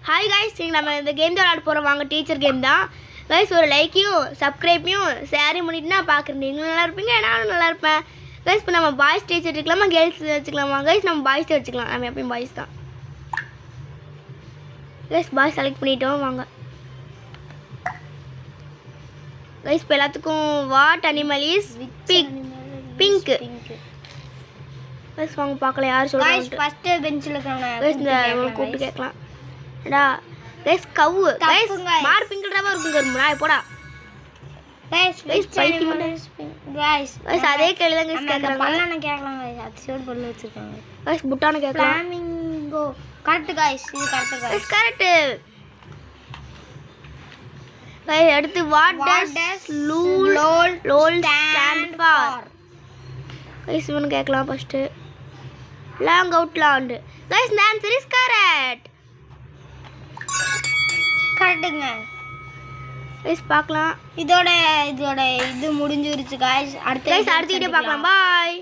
Hi guys, நீங்கள் நம்ம இந்த கேம் தான் விளாட போகிறோம். வாங்க, டீச்சர் கேம் தான் கைஸ். ஒரு லைக்கையும் சப்ஸ்கிரைப்பையும் ஷேரையும் பண்ணிட்டுனா பார்க்குறேன். நீங்களும் நல்லா இருப்பீங்க, நானும் நல்லா இருப்பேன் கைஸ். இப்போ நம்ம பாய்ஸ் டீச்சர் வச்சுக்கலாமா, கேர்ள்ஸ் வச்சுக்கலாமா கைஸ்? நம்ம பாய்ஸ் வச்சுக்கலாம். நம்ம எப்பயும் பாய்ஸ் தான் கைஸ். பாய்ஸ் செலக்ட் பண்ணிட்டோம். வாங்க கைஸ், இப்போ எல்லாத்துக்கும் what animal is pink guys. வாங்க பார்க்கலாம் யார் சொல்கிறாங்க. ஃபர்ஸ்ட் பெஞ்சில் இருக்காங்க கைஸ் இந்த கூப்பிட்டு கேட்கலாம். டா கைஸ், கவு கைஸ், மார் பிங்க்ன்றவா இருக்கும் கரும்புடா. போடா கைஸ் கைஸ், அதே கேள்வி தான் கைஸ் கேக்குறாங்க. பல்லன கேக்கலாம் கைஸ். அது சோடு பல்ல வச்சிருக்காங்க கைஸ். புட்டான கேக்கலாம். Flamingo correct guys. இது கரெக்ட் கைஸ். Correct guys. அடுத்து what does lol stand for guys? இவன் கேட்கலாம் first. Laugh out loud guys. the answer is correct. கரெக்ட்டுங்க கைஸ். பார்க்கலாம். இதோட இது முடிஞ்சிருச்சு கைஸ். அடுத்த வீடியோ பார்க்கலாம். பாய்.